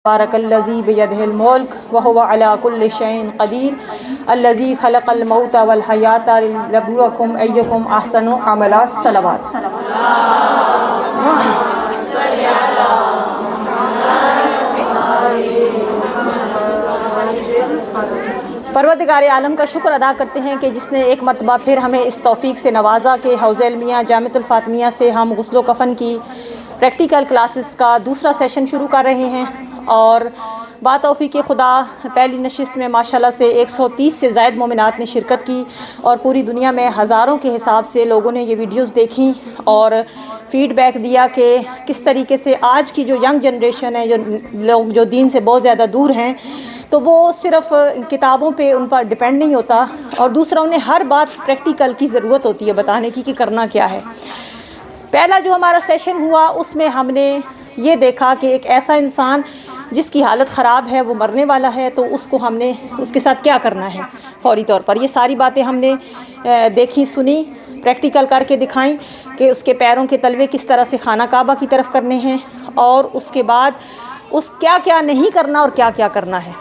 बारकल्लज़ी बियदिहिल मुल्क व हुवा अला कुल्लि शैइन क़दीर अल्लज़ी खलक़ल मौता वल हयाता लियब्लुवकुम अय्युकुम अहसनु अमला। सलवात। परवरदिगार आलम का शुक्र अदा करते हैं कि जिसने एक मरतबा फिर हमें इस तौफ़ीक से नवाज़ा कि हौज़ इल्मिया जामिअतुल फ़ातिमिया से हम गुस्ल कफ़न की प्रैक्टिकल क्लासेस का दूसरा सेशन शुरू कर रहे हैं। और बातौफ़ीक़ खुदा पहली नशिस्त में माशाल्लाह से 130 से ज़ायद मोमिनात ने शिरकत की और पूरी दुनिया में हज़ारों के हिसाब से लोगों ने ये वीडियोस देखी और फ़ीडबैक दिया कि किस तरीके से आज की जो यंग जनरेशन है, जो लोग जो दीन से बहुत ज़्यादा दूर हैं, तो वो सिर्फ़ किताबों पे उन पर डिपेंड नहीं होता और दूसरा उन्हें हर बात प्रैक्टिकल की ज़रूरत होती है बताने की कि करना क्या है। पहला जो हमारा सेशन हुआ उसमें हमने ये देखा कि एक ऐसा इंसान जिसकी हालत ख़राब है, वो मरने वाला है, तो उसको हमने उसके साथ क्या करना है फ़ौरी तौर पर। ये सारी बातें हमने देखी, सुनी, प्रैक्टिकल करके दिखाई कि उसके पैरों के तलवे किस तरह से खाना काबा की तरफ करने हैं और उसके बाद उस क्या क्या नहीं करना और क्या क्या करना है।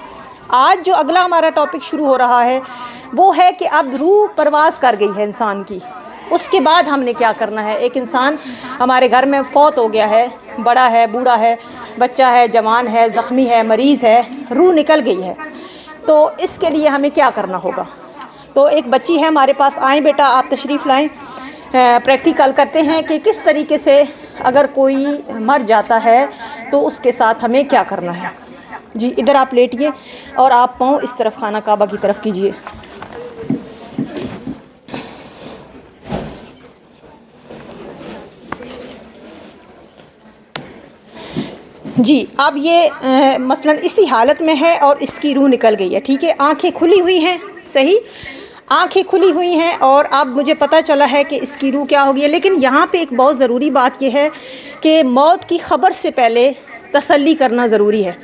आज जो अगला हमारा टॉपिक शुरू हो रहा है वो है कि अब रूह परवाज़ कर गई है इंसान की, उसके बाद हमने क्या करना है। एक इंसान हमारे घर में फ़ौत हो गया है, बड़ा है, बूढ़ा है, बच्चा है, जवान है, ज़ख्मी है, मरीज़ है, रूह निकल गई है, तो इसके लिए हमें क्या करना होगा। तो एक बच्ची है हमारे पास, आएँ बेटा आप तशरीफ़ लाएँ, प्रैक्टिकल करते हैं कि किस तरीके से अगर कोई मर जाता है तो उसके साथ हमें क्या करना है। जी इधर आप लेटिए और आप पाँव इस तरफ खाना काबा की तरफ कीजिए। जी अब ये मसलन इसी हालत में है और इसकी रूह निकल गई है, ठीक है। आंखें खुली हुई हैं, सही, आंखें खुली हुई हैं और अब मुझे पता चला है कि इसकी रूह क्या हो गई है। लेकिन यहाँ पे एक बहुत ज़रूरी बात यह है कि मौत की ख़बर से पहले तसल्ली करना ज़रूरी है।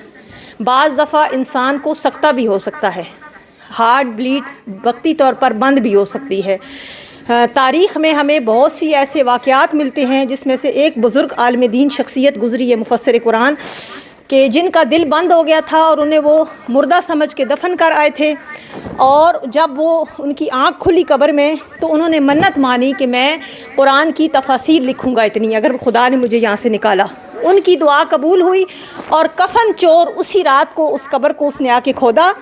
बाज़ दफ़ा इंसान को सकता भी हो सकता है, हार्ट ब्लीड वक्ती तौर पर बंद भी हो सकती है। तारीख़ में हमें बहुत सी ऐसे वाक़यात मिलते हैं जिसमें से एक बुज़ुर्ग आलिम दीन शख्सियत गुज़री है, मुफस्सिर कुरान के, जिनका दिल बंद हो गया था और उन्हें वो मुर्दा समझ के दफन कर आए थे। और जब वो उनकी आँख खुली कब्र में तो उन्होंने मन्नत मानी कि मैं कुरान की तफसीर लिखूँगा इतनी, अगर खुदा ने मुझे यहाँ से निकाला। उनकी दुआ कबूल हुई और कफन चोर उसी रात को उस कब्र को उसने आके खोदा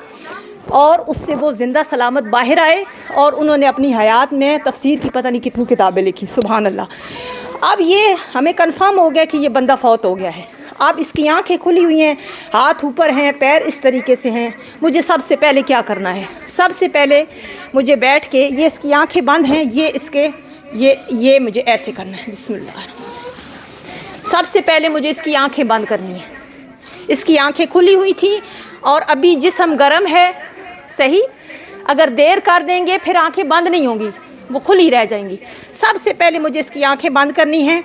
और उससे वो ज़िंदा सलामत बाहर आए और उन्होंने अपनी हयात में तफसीर की पता नहीं कितनी किताबें लिखी, सुभान अल्लाह। अब ये हमें कंफर्म हो गया कि ये बंदा फ़ौत हो गया है। अब इसकी आंखें खुली हुई हैं, हाथ ऊपर हैं, पैर इस तरीके से हैं। मुझे सबसे पहले क्या करना है, सबसे पहले मुझे बैठ के, ये इसकी आंखें बंद हैं, ये इसके ये मुझे ऐसे करना है, बिस्मिल्लाह। सबसे पहले मुझे इसकी आंखें बंद करनी है। इसकी आंखें खुली हुई थी और अभी जिस्म गर्म है, सही, अगर देर कर देंगे फिर आंखें बंद नहीं होंगी, वो खुली रह जाएंगी। सबसे पहले मुझे इसकी आंखें बंद करनी है,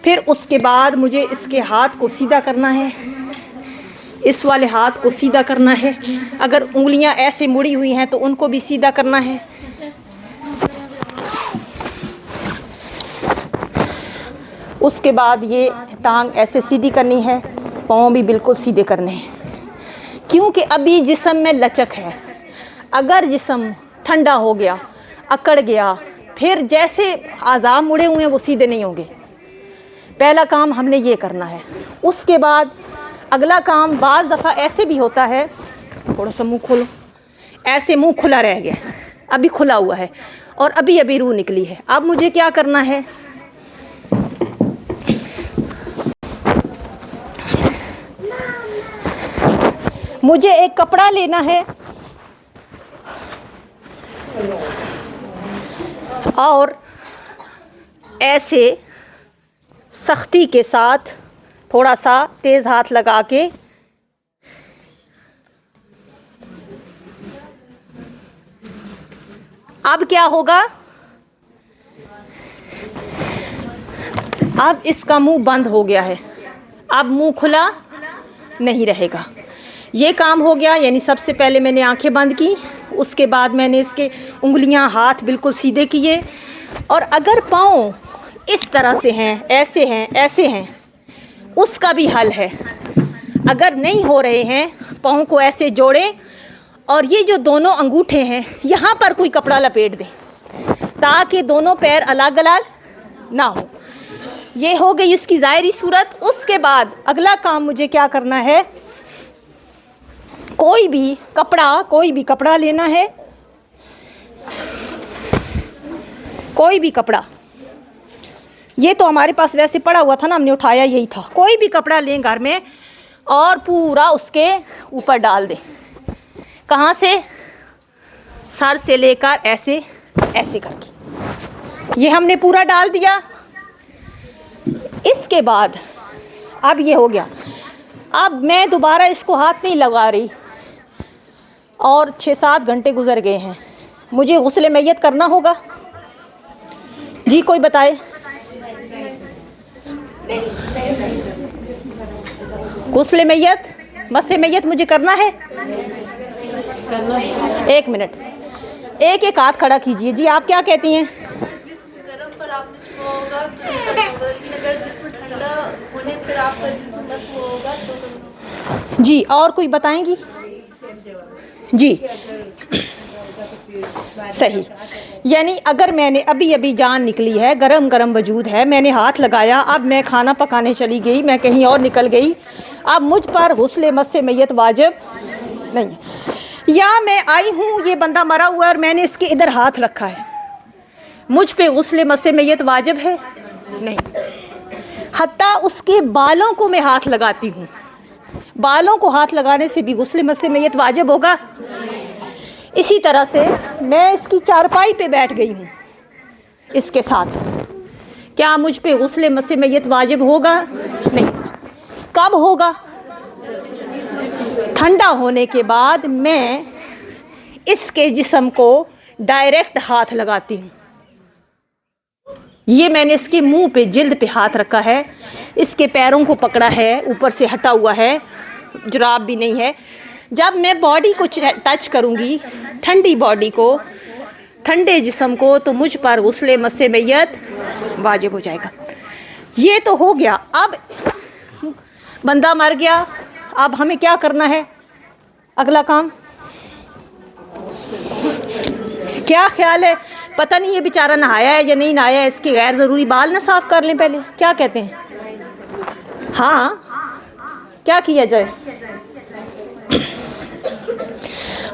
फिर उसके बाद मुझे इसके हाथ को सीधा करना है, इस वाले हाथ को सीधा करना है। अगर उंगलियां ऐसे मुड़ी हुई हैं तो उनको भी सीधा करना है। उसके बाद ये टांग ऐसे सीधी करनी है, पाँव भी बिल्कुल सीधे करने हैं, क्योंकि अभी जिस्म में लचक है। अगर जिस्म ठंडा हो गया, अकड़ गया, फिर जैसे आज़ा मुड़े हुए हैं वो सीधे नहीं होंगे। पहला काम हमने ये करना है। उसके बाद अगला काम, बाज़ दफ़ा ऐसे भी होता है, थोड़ा सा मुँह खोलो, ऐसे मुँह खुला रह गया, अभी खुला हुआ है और अभी अभी रूह निकली है। अब मुझे क्या करना है, मुझे एक कपड़ा लेना है और ऐसे सख्ती के साथ थोड़ा सा तेज़ हाथ लगा के अब क्या होगा, अब इसका मुंह बंद हो गया है, अब मुंह खुला नहीं रहेगा। ये काम हो गया, यानी सबसे पहले मैंने आंखें बंद की, उसके बाद मैंने इसके उंगलियां, हाथ बिल्कुल सीधे किए। और अगर पाँव इस तरह से हैं, ऐसे हैं, ऐसे हैं, उसका भी हल है। अगर नहीं हो रहे हैं, पाँव को ऐसे जोड़ें और ये जो दोनों अंगूठे हैं यहाँ पर कोई कपड़ा लपेट दें ताकि दोनों पैर अलग अलग ना हो। ये हो गई इसकी ज़ाहिरी सूरत। उसके बाद अगला काम मुझे क्या करना है, कोई भी कपड़ा लेना है, कोई भी कपड़ा। ये तो हमारे पास वैसे पड़ा हुआ था ना, हमने उठाया यही था। कोई भी कपड़ा लें घर में और पूरा उसके ऊपर डाल दें। कहाँ से? सर से लेकर ऐसे ऐसे करके ये हमने पूरा डाल दिया। इसके बाद अब ये हो गया। अब मैं दोबारा इसको हाथ नहीं लगा रही और 6-7 घंटे गुजर गए हैं। मुझे गुस्ले मैयत करना होगा। जी कोई बताए? गुस्ले मैयत, मस्से मैयत मुझे करना है? 1 मिनट, एक हाथ खड़ा कीजिए। जी आप क्या कहती हैं? जिस्म गर्म पर आपने छुआ होगा तो नहीं करना होगा, लेकिन अगर जिस्म ठंडा होने पर आपका जिस्म मस होगा तो करना होगा। जी और कोई बताएंगी? जी सही। यानी अगर मैंने अभी जान निकली है, गरम गरम वजूद है, मैंने हाथ लगाया, अब मैं खाना पकाने चली गई, मैं कहीं और निकल गई, अब मुझ पर गुस्ले मस्से मैयत वाजिब नहीं है। या मैं आई हूँ, ये बंदा मरा हुआ है और मैंने इसके इधर हाथ रखा है, मुझ पे गुस्ले मस्से मैयत वाजिब है? नहीं। हत्ता उसके बालों को मैं हाथ लगाती हूँ, बालों को हाथ लगाने से भी गुस्ले मस्से मैयत वाजिब होगा? इसी तरह से मैं इसकी चारपाई पे बैठ गई हूँ इसके साथ, क्या मुझ पे गुस्ले मस्से मैयत वाजिब होगा? नहीं। कब होगा? ठंडा होने के बाद मैं इसके जिस्म को डायरेक्ट हाथ लगाती हूँ। ये मैंने इसके मुंह पे, जिल्द पे हाथ रखा है, इसके पैरों को पकड़ा है, ऊपर से हटा हुआ है, जुराब भी नहीं है। जब मैं बॉडी को टच करूँगी, ठंडी बॉडी को, ठंडे जिस्म को, तो मुझ पर गुस्ले मस्से मैयत वाजिब हो जाएगा। ये तो हो गया। अब बंदा मर गया, अब हमें क्या करना है? अगला काम क्या ख्याल है? पता नहीं ये बेचारा नहाया है या नहीं नहाया है, इसके गैर ज़रूरी बाल ना साफ़ कर लें पहले, क्या कहते हैं? हाँ, क्या किया जाए?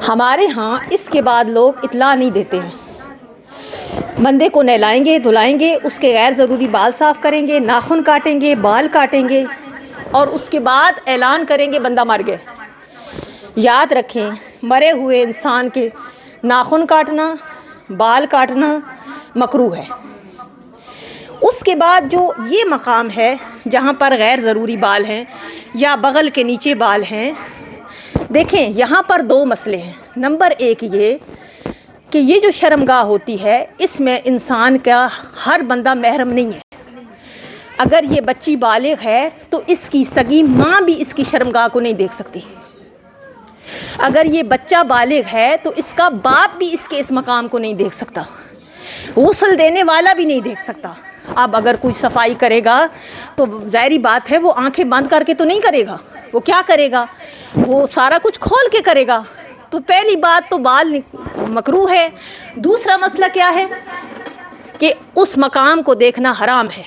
हमारे यहाँ इसके बाद लोग इत्ला नहीं देते हैं। बंदे को नहलाएंगे, धुलाएंगे, उसके गैर ज़रूरी बाल साफ़ करेंगे, नाखून काटेंगे, बाल काटेंगे और उसके बाद ऐलान करेंगे बंदा मर गया। याद रखें, मरे हुए इंसान के नाखून काटना, बाल काटना मकरूह है। उसके बाद जो ये मकाम है जहाँ पर गैर ज़रूरी बाल हैं या बगल के नीचे बाल हैं, देखें यहाँ पर 2 मसले हैं। नंबर 1 ये कि ये जो शर्मगाह होती है, इसमें इंसान का हर बंदा महरम नहीं है। अगर ये बच्ची बालिग है तो इसकी सगी माँ भी इसकी शर्मगाह को नहीं देख सकती। अगर ये बच्चा बालिग है तो इसका बाप भी इसके इस मकाम को नहीं देख सकता, गुस्ल देने वाला भी नहीं देख सकता। अब अगर कोई सफाई करेगा तो ज़ाहिरी बात है वो आंखें बंद करके तो नहीं करेगा, वो क्या करेगा? वो सारा कुछ खोल के करेगा। तो पहली बात तो बाल मकरूह है। दूसरा मसला क्या है कि उस मकाम को देखना हराम है।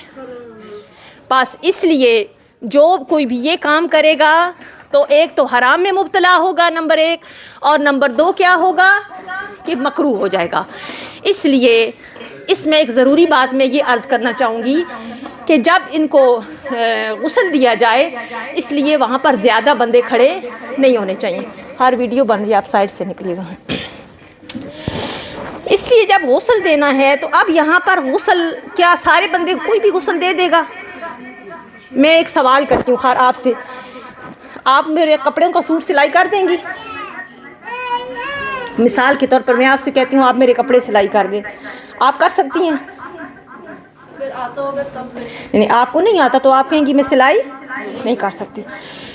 बस इसलिए जो कोई भी ये काम करेगा तो एक तो हराम में मुब्तला होगा, नंबर 1, और नंबर 2 क्या होगा कि मकरूह हो जाएगा। इसलिए इसमें एक ज़रूरी बात मैं ये अर्ज़ करना चाहूँगी कि जब इनको गुस्ल दिया जाए, इसलिए वहाँ पर ज़्यादा बंदे खड़े नहीं होने चाहिए। हर वीडियो बन रही है, आप साइड से निकलिएगा। इसलिए जब गुस्ल देना है तो अब यहाँ पर गुस्ल क्या सारे बंदे कोई भी गुस्ल दे देगा? मैं एक सवाल करती हूँ खार आपसे, आप मेरे कपड़ों का सूट सिलाई कर देंगी? मिसाल के तौर पर मैं आपसे कहती हूँ आप मेरे कपड़े सिलाई कर दें, आप कर सकती हैं? अगर आता होगा तब नहीं, आपको नहीं आता तो आप कहेंगी मैं सिलाई नहीं कर सकती।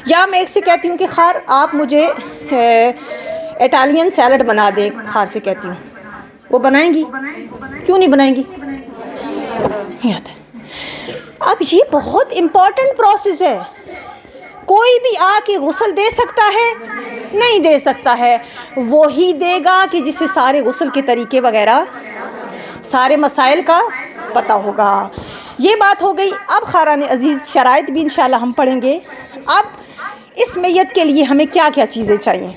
या मैं एक से कहती हूँ कि खार आप मुझे इटालियन सैलड बना दें, खार से कहती हूँ, वो बनाएंगी? क्यों नहीं बनाएंगी? नहीं आता। अब ये बहुत इम्पॉर्टेंट प्रोसेस है। कोई भी आके गुस्ल दे सकता है? नहीं दे सकता है। वो ही देगा कि जिसे सारे गुस्ल के तरीके वगैरह, सारे मसाइल का पता होगा। ये बात हो गई। अब ख़ारान अज़ीज़ शराइत भी इंशाल्लाह हम पढ़ेंगे। अब इस मैयत के लिए हमें क्या क्या चीज़ें चाहिए,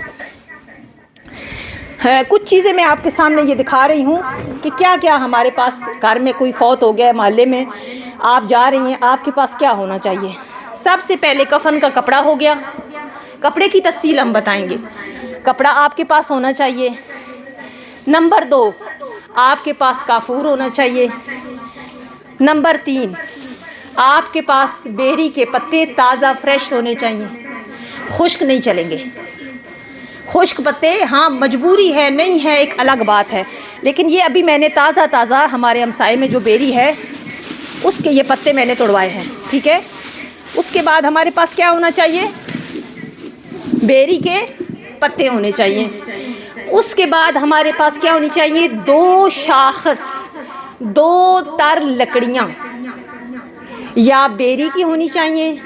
कुछ चीज़ें मैं आपके सामने ये दिखा रही हूँ कि क्या क्या हमारे पास, घर में कोई फौत हो गया, मोहल्ले में आप जा रही हैं, आपके पास क्या होना चाहिए। सबसे पहले कफ़न का कपड़ा हो गया। कपड़े की तफसील हम बताएंगे। कपड़ा आपके पास होना चाहिए। नंबर 2, आपके पास काफूर होना चाहिए। नंबर 3, आपके पास बेरी के पत्ते ताज़ा फ्रेश होने चाहिए, खुश्क नहीं चलेंगे। खुश्क पत्ते हाँ मजबूरी है, नहीं है एक अलग बात है, लेकिन ये अभी मैंने ताज़ा हमारे हमसाए में जो बेरी है उसके ये पत्ते मैंने तोड़वाए हैं, ठीक है। उसके बाद हमारे पास क्या होना चाहिए, बेरी के पत्ते होने चाहिए। उसके बाद हमारे पास क्या होनी चाहिए, 2 शाखस, 2 तर लकड़ियाँ या बेरी की होनी चाहिए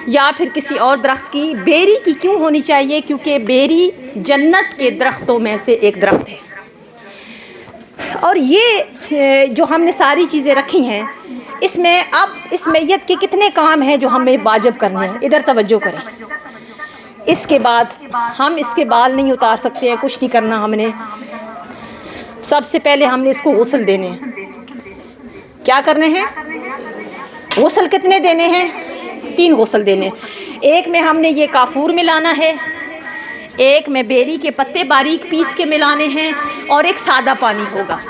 या फिर किसी और दरख्त की। बेरी की क्यों होनी चाहिए, क्योंकि बेरी जन्नत के दरख्तों में से एक दरख्त है। और ये जो हमने सारी चीज़ें रखी हैं, इसमें अब इस मैयत के कितने काम हैं जो हमें वाजिब करने हैं, इधर तवज्जो करें। इसके बाद हम इसके बाल नहीं उतार सकते हैं, कुछ नहीं करना हमने। सबसे पहले हमने इसको गुस्ल देने हैं। क्या करने हैं, गुस्ल कितने देने हैं, 3 गुस्ल देने। एक में हमने ये काफूर मिलाना है, एक में बेरी के पत्ते बारीक पीस के मिलाने हैं और एक सादा पानी होगा।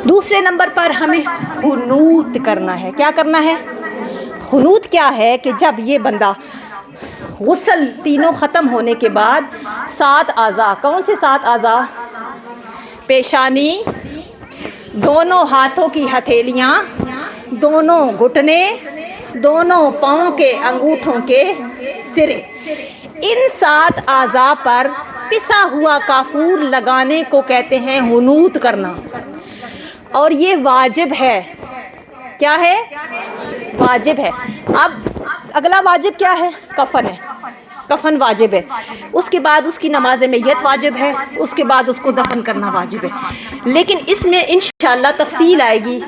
दूसरे नंबर पर हमें हुनूत करना है। क्या करना है, हुनूत क्या है कि जब ये बंदा गुस्ल तीनों ख़त्म होने के बाद 7 आज़ा, कौन से 7 आज़ा, पेशानी, दोनों हाथों की हथेलियाँ, दोनों घुटने, दोनों पाँव के अंगूठों के सिरे, इन 7 आज़ा पर पिसा हुआ काफूर लगाने को कहते हैं हुनूत करना। और ये वाजिब है। क्या है, वाजिब है। अब अगला वाजिब क्या है, कफन है। कफन वाजिब है। उसके बाद उसकी नमाज मैयत वाजिब है। उसके बाद उसको दफन करना वाजिब है। लेकिन इसमें इंशाअल्लाह तफसील आएगी।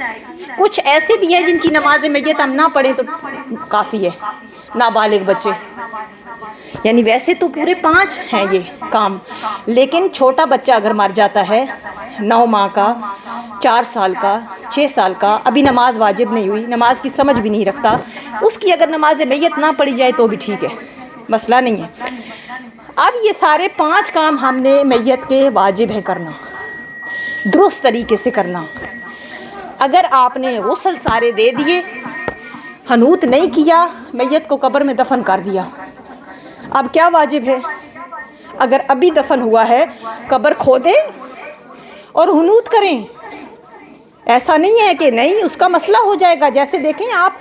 कुछ ऐसे भी हैं जिनकी नमाज मैयत हम ना पढ़ें तो काफ़ी है, नाबालिग बच्चे, यानी वैसे तो पूरे 5 हैं ये काम, लेकिन छोटा बच्चा अगर मर जाता है, 9 माह का, 4 साल का, 6 साल का, अभी नमाज वाजिब नहीं हुई, नमाज की समझ भी नहीं रखता, उसकी अगर नमाज मैयत ना पढ़ी जाए तो भी ठीक है, मसला नहीं है। अब ये सारे 5 काम हमने मैयत के वाजिब है करना, दुरुस्त तरीके से करना। अगर आपने गुस्ल सारे दे दिए, हनूत नहीं किया, मैयत को कब्र में दफन कर दिया, अब क्या वाजिब है, अगर अभी दफन हुआ है कब्र खोदें और हुनूत करें। ऐसा नहीं है कि नहीं उसका मसला हो जाएगा। जैसे देखें आप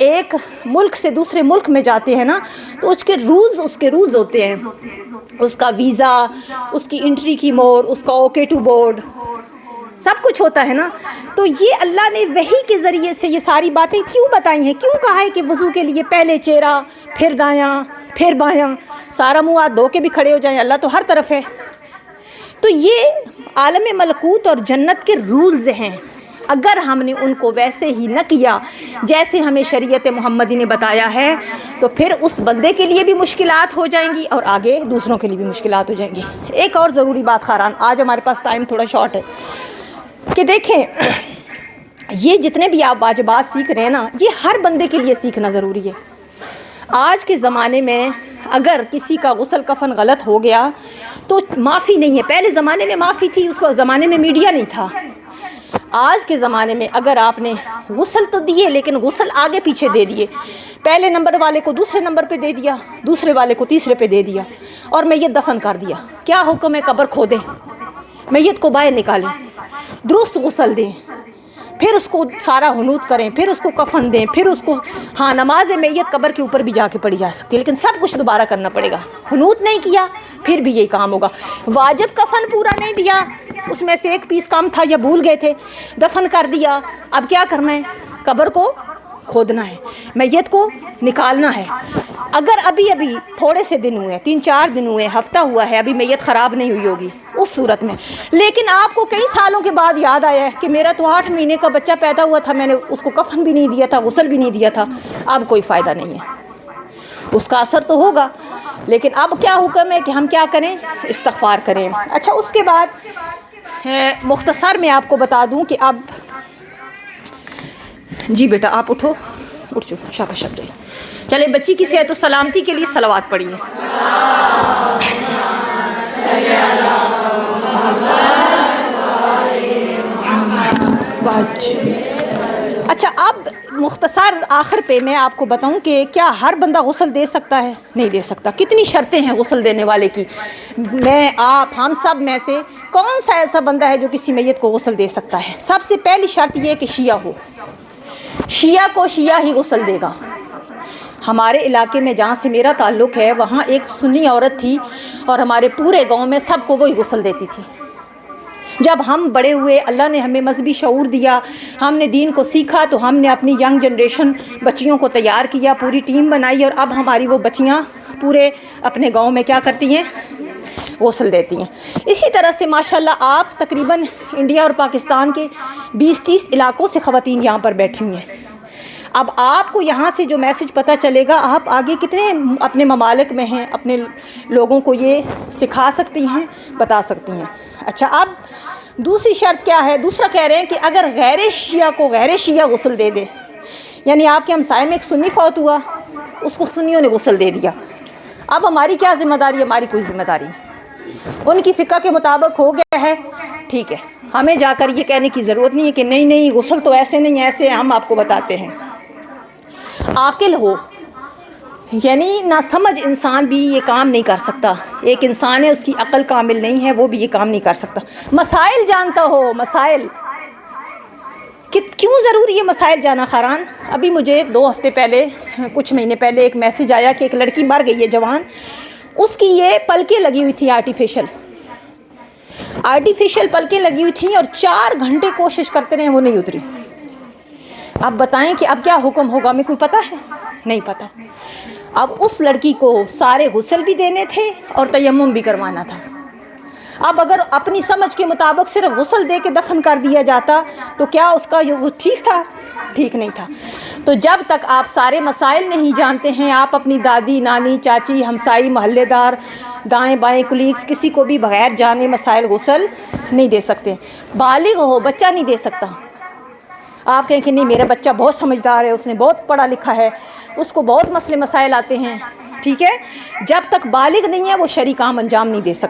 एक मुल्क से दूसरे मुल्क में जाते हैं ना, तो उसके रूल्स होते हैं, उसका वीज़ा, उसकी एंट्री की मोहर, उसका ओके2 बोर्ड, सब कुछ होता है ना। तो ये अल्लाह ने वही के ज़रिए से ये सारी बातें क्यों बताई हैं, क्यों कहा है कि वज़ू के लिए पहले चेहरा, फिर दायां, फिर बायां, सारा मुँह हाथ धो के भी खड़े हो जाएं, अल्लाह तो हर तरफ है। तो ये आलम मलकूत और जन्नत के रूल्स हैं। अगर हमने उनको वैसे ही न किया जैसे हमें शरीयत मोहम्मदी ने बताया है, तो फिर उस बंदे के लिए भी मुश्किलात हो जाएंगी और आगे दूसरों के लिए भी मुश्किलात हो जाएंगी। एक और ज़रूरी बात ख़ारान, आज हमारे पास टाइम थोड़ा शॉर्ट है, कि देखें ये जितने भी आप वाजिबात सीख रहे हैं ना, ये हर बंदे के लिए सीखना ज़रूरी है। आज के ज़माने में अगर किसी का गुस्ल कफन गलत हो गया तो माफ़ी नहीं है। पहले ज़माने में माफ़ी थी, उस ज़माने में मीडिया नहीं था। आज के ज़माने में अगर आपने गुस्ल तो दिए, लेकिन गुस्ल आगे पीछे दे दिए, पहले नंबर वाले को दूसरे नंबर पे दे दिया, दूसरे वाले को तीसरे पे दे दिया, और मैयत दफन कर दिया, क्या हुक्म है, कब्र खोदें, मैयत को बाहर निकालें, दुरुस्त गुस्ल दें, फिर उसको सारा हुनूत करें, फिर उसको कफन दें, फिर उसको, हाँ नमाज मैयत कब्र के ऊपर भी जाके पढ़ी जा सकती है, लेकिन सब कुछ दोबारा करना पड़ेगा। हुनूत नहीं किया फिर भी यही काम होगा। वाजिब कफन पूरा नहीं दिया, उसमें से एक पीस कम था या भूल गए थे, दफन कर दिया, अब क्या करना है, कब्र को खोदना है, मैयत को निकालना है। अगर अभी अभी थोड़े से दिन हुए, 3-4 दिन हुए, हफ्ता हुआ है, अभी मैयत ख़राब नहीं हुई होगी उस सूरत में, लेकिन आपको कई सालों के बाद याद आया है कि मेरा तो 8 महीने का बच्चा पैदा हुआ था, मैंने उसको कफन भी नहीं दिया था, गुस्ल भी नहीं दिया था, अब कोई फ़ायदा नहीं है, उसका असर तो होगा। लेकिन अब क्या हुक्म है कि हम क्या करें, इस्तिग़फ़ार करें। अच्छा, उसके बाद मुख्तसर में आपको बता दूं कि अब जी बेटा आप उठो, उठ जाओ, शाबाश शाबाश। चले, बच्ची की सेहत और सलामती के लिए सलावत पढ़िए। अच्छा, अब मुख्तसर आखिर पे मैं आपको बताऊं कि क्या हर बंदा गुस्ल दे सकता है? नहीं दे सकता। कितनी शर्तें हैं गुस्ल देने वाले की। मैं, आप, हम सब में से कौन सा ऐसा बंदा है जो किसी मैयत को गुस्ल दे सकता है? सबसे पहली शर्त यह कि शिया हो, शिया को शिया ही गुस्ल देगा। हमारे इलाके में जहाँ से मेरा ताल्लुक़ है वहाँ एक सुन्नी औरत थी और हमारे पूरे गांव में सबको वही गुस्ल देती थी। जब हम बड़े हुए, अल्लाह ने हमें मज़हबी शऊर दिया, हमने दीन को सीखा, तो हमने अपनी यंग जनरेशन बच्चियों को तैयार किया, पूरी टीम बनाई और अब हमारी वो बच्चियाँ पूरे अपने गांव में क्या करती हैं, गुस्ल देती हैं। इसी तरह से माशाल्लाह आप तकरीबन इंडिया और पाकिस्तान के 20-30 इलाकों से ख़वातीन यहाँ पर बैठी हुई हैं। अब आपको यहाँ से जो मैसेज पता चलेगा, आप आगे कितने अपने ममालिक में हैं, अपने लोगों को ये सिखा सकती हैं, बता सकती हैं। अच्छा, अब दूसरी शर्त क्या है? दूसरा कह रहे हैं कि अगर गैर शिया को गैर शिया गुस्ल दे दे, यानी आपके हमसाए में एक सुन्नी फौत हुआ, उसको सुन्नियों ने गुस्ल दे दिया, अब हमारी क्या ज़िम्मेदारी? हमारी कोई ज़िम्मेदारी नहीं। उनकी फ़िक़्ह के मुताबिक हो गया है, ठीक है, हमें जाकर ये कहने की ज़रूरत नहीं है कि नहीं नहीं गुस्ल तो ऐसे नहीं, ऐसे हम आपको बताते हैं। आकिल हो, यानी ना समझ इंसान भी ये काम नहीं कर सकता। एक इंसान है, उसकी अक्ल कामिल नहीं है, वो भी ये काम नहीं कर सकता। मसाइल जानता हो, मसाइल क्यों ज़रूरी है मसाइल जाना? खारान, अभी मुझे 2 हफ़्ते पहले, कुछ महीने पहले एक मैसेज आया कि एक लड़की मर गई है जवान, उसकी ये पलकें लगी हुई थी, आर्टिफिशियल पलकें लगी हुई थी और 4 घंटे कोशिश करते रहे, वो नहीं उतरी। अब बताएं कि अब क्या हुक्म होगा? हमें कोई पता है? नहीं पता। अब उस लड़की को सारे गुस्ल भी देने थे और तयम्मुम भी करवाना था। अब अगर अपनी समझ के मुताबिक सिर्फ गुस्ल दे के दफन कर दिया जाता तो क्या उसका वो ठीक था? ठीक नहीं था। तो जब तक आप सारे मसाइल नहीं जानते हैं, आप अपनी दादी, नानी, चाची, हमसाई, मोहल्लेदार, दाएं बाएं कुलीग्स, किसी को भी बगैर जाने मसाइल गुस्ल नहीं दे सकते। बालिग हो, बच्चा नहीं दे सकता। आप कहें कि नहीं मेरा बच्चा बहुत समझदार है, उसने बहुत पढ़ा लिखा है, उसको बहुत मसले मसाइल आते हैं, ठीक है, जब तक बालिग नहीं है वो शरई काम अंजाम नहीं दे सकता।